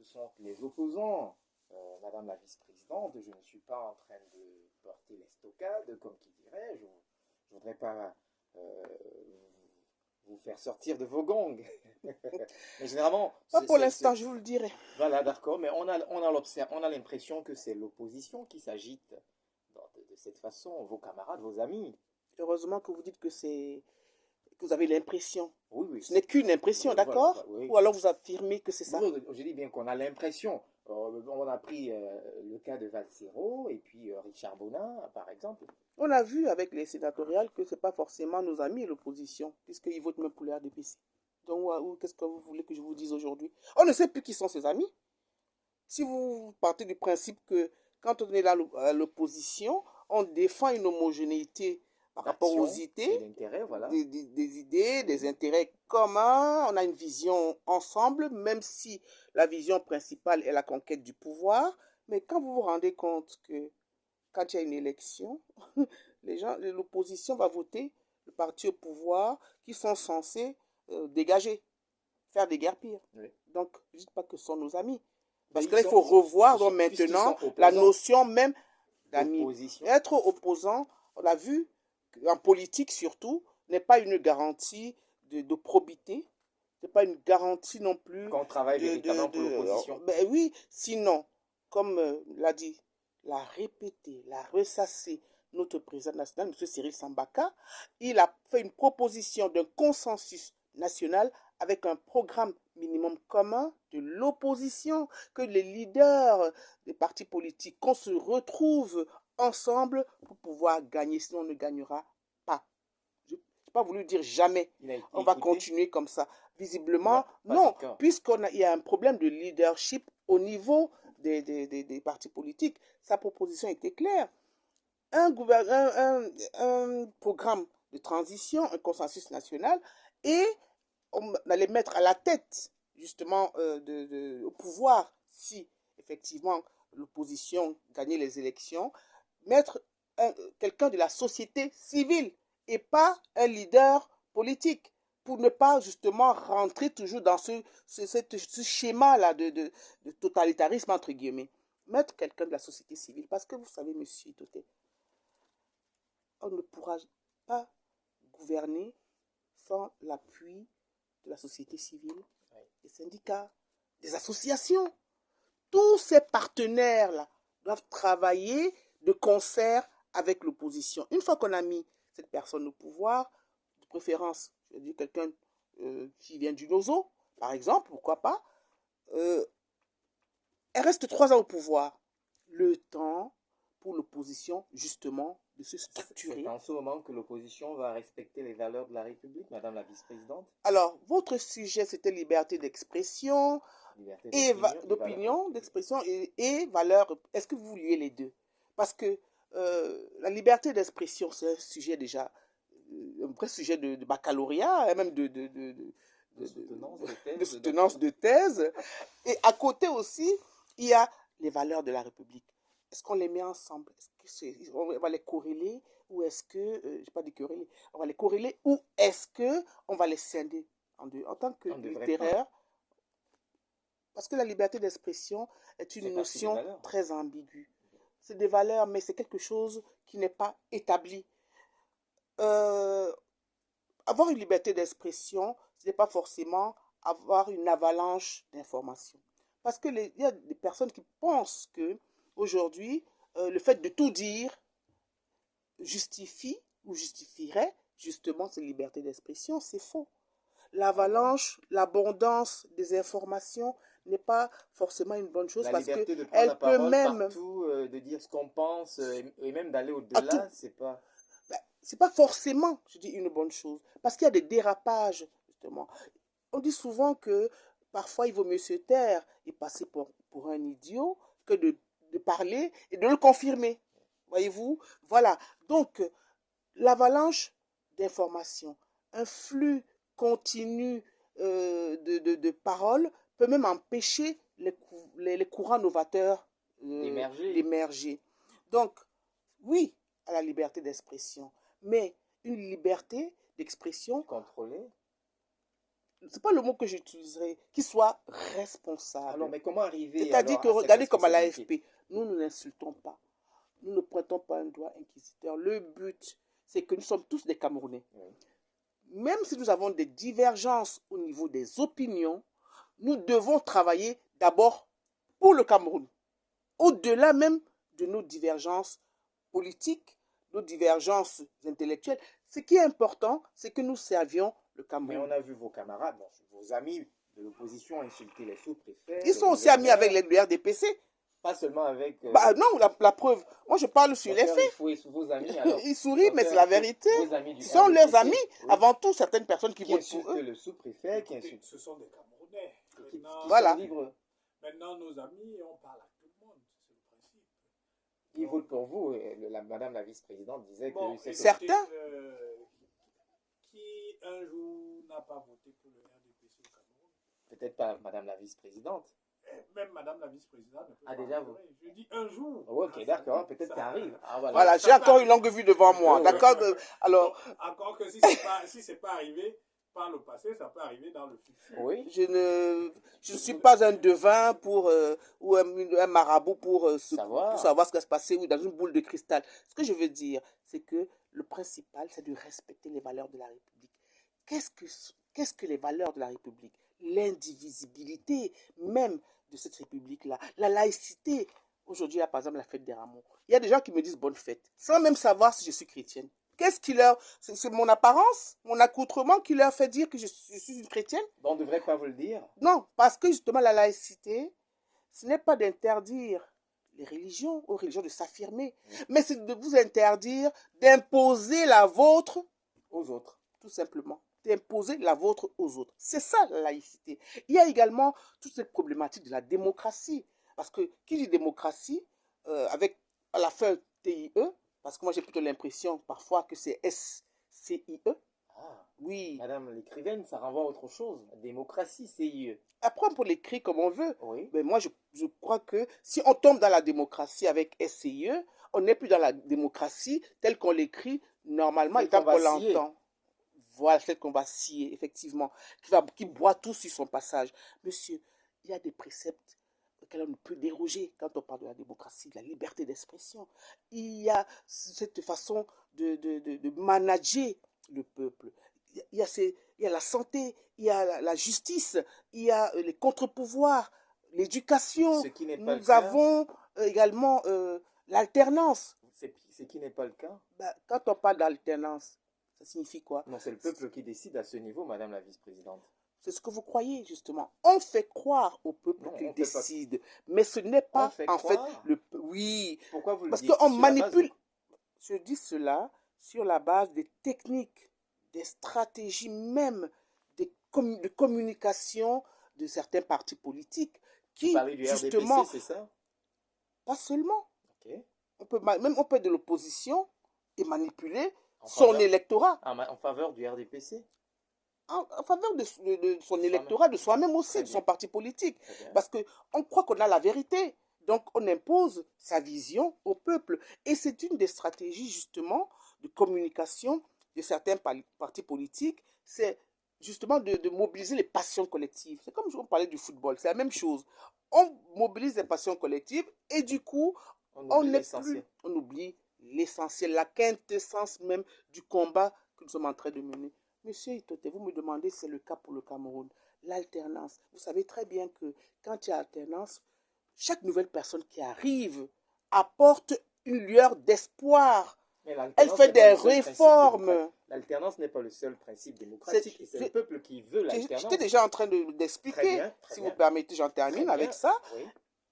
sont les opposants. Madame la vice-présidente, je ne suis pas en train de porter l'estocade, comme qui dirait. Je ne voudrais pas vous faire sortir de vos gongs. Mais généralement, Pas pour l'instant, je vous le dirai. voilà, d'accord, mais on a l'impression que c'est l'opposition qui s'agite de cette façon, vos camarades, vos amis. Heureusement que vous dites que vous avez l'impression. Oui, oui. Ce n'est qu'une impression, Voilà, d'accord? oui. Ou alors vous affirmez que c'est ça. Oui, je dis bien qu'on a l'impression. On a pris le cas de Valsero et puis Richard Bonin, par exemple. On a vu avec les sénatoriales que ce n'est pas forcément nos amis l'opposition, puisqu'ils votent même pour les RDPC. Donc, qu'est-ce que vous voulez que je vous dise aujourd'hui? On ne sait plus qui sont ses amis. Si vous partez du principe que quand on est là à l'opposition, on défend une homogénéité par rapport aux idées, voilà. des idées, des intérêts communs, on a une vision ensemble, même si la vision principale est la conquête du pouvoir. Mais quand vous vous rendez compte que quand il y a une élection, l'opposition va voter le parti au pouvoir qui sont censés dégager, faire des guerres pires. Oui. Donc, ne dites pas que ce sont nos amis. Parce Mais qu'il faut revoir donc, maintenant la notion même d'amis. Être opposant, on l'a vu, en politique surtout, n'est pas une garantie de probité, n'est pas une garantie non plus. Qu'on travaille véritablement pour l'opposition. Ben oui, sinon, comme l'a dit, l'a répété, l'a ressassé notre président national, M. Cyril Sambaka, il a fait une proposition d'un consensus national avec un programme minimum commun de l'opposition, que les leaders des partis politiques, qu'on se retrouve ensemble pour pouvoir gagner, sinon on ne gagnera pas. Je n'ai pas voulu dire jamais, on va continuer comme ça. Visiblement, non, puisqu'il y a un problème de leadership au niveau des partis politiques. Sa proposition était claire. Un programme de transition, un consensus national, et on allait mettre à la tête, justement, au pouvoir, si effectivement l'opposition gagnait les élections, mettre quelqu'un de la société civile et pas un leader politique, pour ne pas justement rentrer toujours dans ce schéma-là de totalitarisme, entre guillemets. Mettre quelqu'un de la société civile, parce que vous savez, monsieur Toté, on ne pourra pas gouverner sans l'appui de la société civile, des syndicats, des associations. Tous ces partenaires-là doivent travailler de concert avec l'opposition. Une fois qu'on a mis cette personne au pouvoir, de préférence, je veux dire quelqu'un qui vient du Nozo, par exemple, pourquoi pas, elle reste 3 ans au pouvoir. Le temps pour l'opposition, justement, de se structurer. C'est en ce moment que l'opposition va respecter les valeurs de la République, Madame la vice-présidente? Alors, votre sujet, c'était liberté d'expression, et d'opinion, d'expression et valeurs. Est-ce que vous liez les deux? Parce que la liberté d'expression, c'est un sujet déjà, un vrai sujet de baccalauréat, et même de soutenance de thèse. Et à côté aussi, il y a les valeurs de la République. Est-ce qu'on les met ensemble? Est-ce qu'on va les corréler? Ou est-ce que, je n'ai pas dit corréler, on va les corréler, ou est-ce qu'on va les scinder en deux? En tant que littéraire, parce que la liberté d'expression est une notion très ambiguë. C'est des valeurs, mais c'est quelque chose qui n'est pas établi. Avoir une liberté d'expression, ce n'est pas forcément avoir une avalanche d'informations. Parce que il y a des personnes qui pensent que aujourd'hui, le fait de tout dire justifie ou justifierait justement cette liberté d'expression. C'est faux. L'avalanche, l'abondance des informations n'est pas forcément une bonne chose, parce que elle peut même partout, de dire ce qu'on pense et même d'aller au-delà, c'est pas forcément, je dis, une bonne chose, parce qu'il y a des dérapages, justement. On dit souvent que parfois il vaut mieux se taire et passer pour un idiot que de parler et de le confirmer. Voyez-vous? Voilà. Donc, l'avalanche d'informations, un flux continu de paroles peut même empêcher les courants novateurs d'émerger. Donc, oui, à la liberté d'expression, mais une liberté d'expression contrôlée. c'est pas le mot que j'utiliserai, qui soit responsable. Alors, mais comment arriver C'est-à-dire que alors à cette regardez comme à responsabilité? l'AFP, nous ne n'insultons pas, nous ne pointons pas un doigt inquisiteur. Le but, c'est que nous sommes tous des Camerounais. Oui. Même si nous avons des divergences au niveau des opinions, nous devons travailler d'abord pour le Cameroun, au-delà même de nos divergences politiques, nos divergences intellectuelles. Ce qui est important, c'est que nous servions le Mais on Cameroun. a vu vos camarades, vos amis de l'opposition insulter les sous-préfets, Ils les sont aussi amis avec gouverneurs, le RDPC. pas seulement avec... Bah non, la preuve. Moi, je parle sur les Docteur faits. Ifoué, vos amis, alors, Ils sourient, mais c'est Docteur la Ifoué, vérité. vos amis du Ce sont leurs amis. RDPC, oui, Avant tout, certaines personnes qui qui votent pour insultent eux. le sous-préfet, qui Écoutez, insultent... ce sont des Camerounais. qui Maintenant, Voilà. sont libres. maintenant, nos amis, on parle à tout le monde. C'est le principe. Ils votent pour vous. Et madame la vice-présidente disait Bon, que c'est... écoutez, Certains. Qui un jour n'a pas voté pour le RDPC au Cameroun? Peut-être pas madame la vice-présidente. Même Madame la vice-présidente ne peut Ah, pas déjà, voter. Je dis un jour. Oh, ok, d'accord, peut-être Ça- qu'elle arrive. Ah, voilà. Voilà, j'ai encore une longue vue devant moi. D'accord? Alors, Encore que si c'est pas arrivé par le passé, ça peut arriver dans le futur. Oui. je ne suis pas un devin pour, ou un marabout pour, pour savoir ce qui va se passer ou dans une boule de cristal. Ce que je veux dire, c'est que le principal, c'est de respecter les valeurs de la République. Qu'est-ce que les valeurs de la République? L'indivisibilité même de cette République-là, la laïcité. Aujourd'hui, là, par exemple, la fête des Rameaux. Il y a des gens qui me disent bonne fête, sans même savoir si je suis chrétienne. Qu'est-ce qui leur... C'est mon apparence, mon accoutrement qui leur fait dire que je suis une chrétienne? Donc, on ne devrait pas vous le dire. Non, parce que justement, la laïcité, ce n'est pas d'interdire les religions, aux religions de s'affirmer, mais c'est de vous interdire d'imposer la vôtre aux autres. Tout simplement. D'imposer la vôtre aux autres. C'est ça la laïcité. Il y a également toute cette problématique de la démocratie. Parce que qui dit démocratie, avec à la fin TIE, parce que moi j'ai plutôt l'impression parfois que c'est SCIE. Ah, Oui. madame l'écrivaine, ça renvoie à autre chose. Démocratie, CIE. Après, on peut l'écrire comme on veut. Oui. Mais moi, je crois que si on tombe dans la démocratie avec SCIE, on n'est plus dans la démocratie telle qu'on l'écrit normalement et tant qu'on l'entend. Voilà, celle qu'on va scier, effectivement, qui boit tout sur son passage. Monsieur, il y a des préceptes auxquels on ne peut déroger quand on parle de la démocratie, de la liberté d'expression. Il y a cette façon de manager le peuple. Il y a la santé, il y a la justice, il y a les contre-pouvoirs, l'éducation. Nous avons également l'alternance. Ce qui n'est pas le cas. Quand on parle d'alternance, ça signifie quoi? Non, c'est le peuple qui décide à ce niveau, madame la vice-présidente. C'est ce que vous croyez, justement. On fait croire au peuple qu'il décide. Mais ce n'est pas, en fait, le... Oui. Pourquoi vous le dites? Parce qu'on manipule... Je dis cela sur la base des techniques, des stratégies même de communication de certains partis politiques qui, du justement... RDPC, c'est ça? Pas seulement. Okay. On peut être de l'opposition et manipuler son électorat. En faveur du RDPC? En faveur de son électorat, de soi-même aussi, de son parti politique. Parce qu'on croit qu'on a la vérité. Donc, on impose sa vision au peuple. Et c'est une des stratégies, justement, de communication de certains partis politiques. C'est justement de mobiliser les passions collectives. C'est comme on parlait du football. C'est la même chose. On mobilise les passions collectives et du coup, on oublie l'essentiel, la quintessence même du combat que nous sommes en train de mener. Monsieur Itote, vous me demandez si c'est le cas pour le Cameroun. L'alternance. Vous savez très bien que quand il y a alternance, chaque nouvelle personne qui arrive apporte une lueur d'espoir. Elle fait des réformes. L'alternance n'est pas le seul principe démocratique. C'est le peuple qui veut l'alternance. J'étais déjà en train d'expliquer. Si vous permettez, j'en termine avec ça. Oui.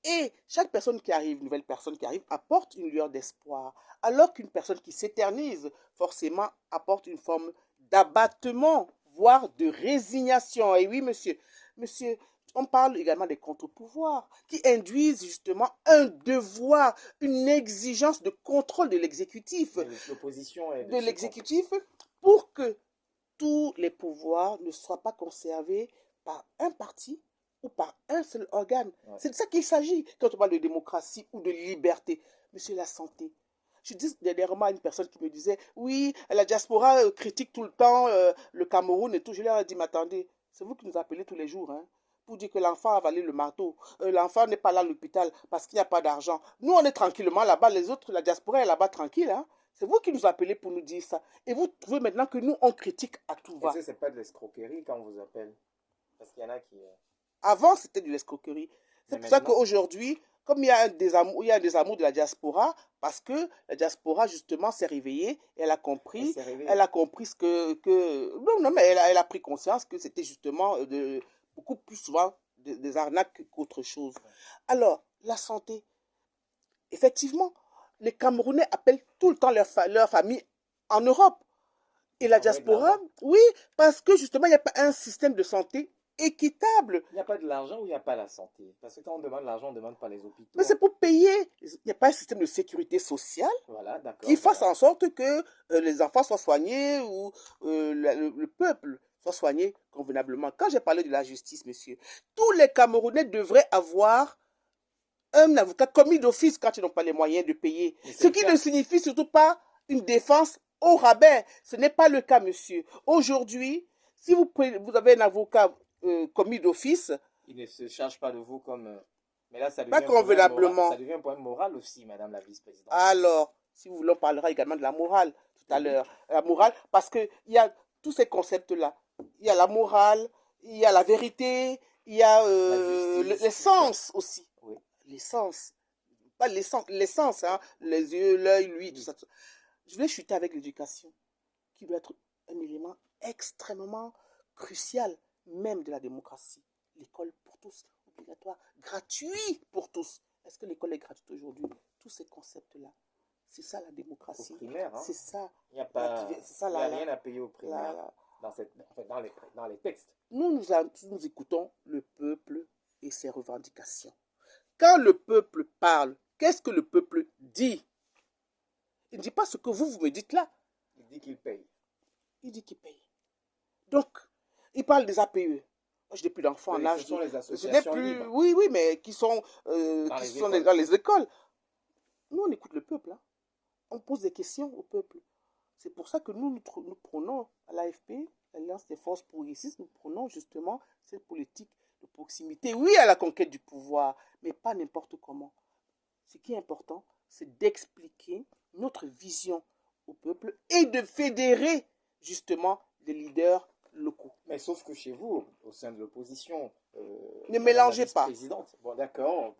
Et chaque personne qui arrive, une nouvelle personne qui arrive, apporte une lueur d'espoir. Alors qu'une personne qui s'éternise, forcément, apporte une forme d'abattement, voire de résignation. Et oui, monsieur, on parle également des contre-pouvoirs qui induisent justement un devoir, une exigence de contrôle de l'exécutif. De l'exécutif pour que tous les pouvoirs ne soient pas conservés par un parti ou par un seul organe. Ouais. C'est de ça qu'il s'agit quand on parle de démocratie ou de liberté. Monsieur, la santé. Je dis dernièrement à une personne qui me disait, oui, la diaspora critique tout le temps le Cameroun et tout. Je leur ai dit, mais attendez, C'est vous qui nous appelez tous les jours, hein, pour dire que l'enfant a avalé le marteau. L'enfant n'est pas là à l'hôpital parce qu'il n'y a pas d'argent. Nous, on est tranquillement là-bas. Les autres, la diaspora est là-bas tranquille. Hein. C'est vous qui nous appelez pour nous dire ça. Et vous trouvez maintenant que nous, on critique à tout va. Est-ce que c'est pas de l'escroquerie quand on vous appelle? Parce qu'il y en a qui... Avant, c'était de l'escroquerie. C'est pour ça qu'aujourd'hui, comme il y a des amours de la diaspora, parce que la diaspora, justement, s'est réveillée et elle a compris ce que non, mais elle a pris conscience que c'était justement beaucoup plus souvent des arnaques qu'autre chose. Alors, la santé. Effectivement, les Camerounais appellent tout le temps leur famille en Europe. Et la diaspora, oui, parce que justement, il n'y a pas un système de santé équitable. Il n'y a pas de l'argent ou il n'y a pas la santé? Parce que quand on demande l'argent, on ne demande pas les hôpitaux. Mais c'est pour payer. Il n'y a pas un système de sécurité sociale qui fasse en sorte que les enfants soient soignés ou le peuple soit soigné convenablement. Quand j'ai parlé de la justice, monsieur, tous les Camerounais devraient avoir un avocat commis d'office quand ils n'ont pas les moyens de payer. Ce qui ne signifie surtout pas une défense au rabais. Ce n'est pas le cas, monsieur. Aujourd'hui, si vous avez un avocat commis d'office, il ne se charge pas de vous comme... Mais là, ça devient, pas convenablement. Ça devient un problème moral aussi, madame la vice-présidente. Alors, si vous voulez, on parlera également de la morale tout à l'heure. La morale, parce qu'il y a tous ces concepts-là. Il y a la morale, il y a la vérité, il y a l'essence aussi. Oui. L'essence. Pas l'essence, hein. Les yeux, l'œil, lui, tout ça. Je vais chuter avec l'éducation, qui doit être un élément extrêmement crucial, même de la démocratie. L'école pour tous, obligatoire, gratuit pour tous. Est-ce que l'école est gratuite aujourd'hui? Tous ces concepts-là, c'est ça la démocratie. Au primaire, hein? C'est ça. Il n'y a, rien à payer au primaire dans les textes. Nous écoutons le peuple et ses revendications. Quand le peuple parle, qu'est-ce que le peuple dit? Il ne dit pas ce que vous me dites là. Il dit qu'il paye. Il dit qu'il paye. Donc, il parle des APE. Moi, je n'ai plus d'enfants en âge. Ce sont les associations libres. Oui, mais qui sont dans les écoles. Nous, on écoute le peuple. Hein. On pose des questions au peuple. C'est pour ça que nous prenons à l'AFP, l'Alliance des forces progressistes, nous prenons justement cette politique de proximité. Oui, à la conquête du pouvoir, mais pas n'importe comment. Ce qui est important, c'est d'expliquer notre vision au peuple et de fédérer justement les leaders locaux. Mais sauf que chez vous, au sein de l'opposition, ne mélangez pas. Bon, d'accord.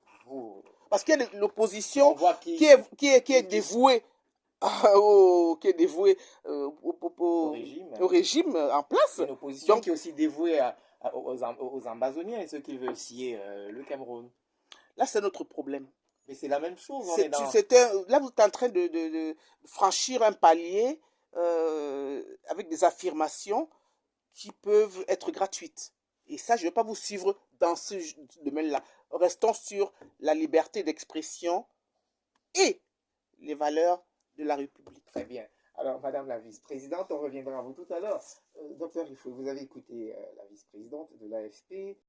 Parce qu'il y a l'opposition qui est dévouée au régime en place. C'est une opposition qui est aussi dévouée aux ambazoniens et ceux qui veulent scier le Cameroun. Là, c'est notre problème. Mais c'est la même chose. Là, vous êtes en train de franchir un palier avec des affirmations qui peuvent être gratuites. Et ça, je ne vais pas vous suivre dans ce domaine-là. Restons sur la liberté d'expression et les valeurs de la République. Très bien. Alors, madame la vice-présidente, on reviendra à vous tout à l'heure. Docteur Rifo, vous avez écouté la vice-présidente de l'AFP.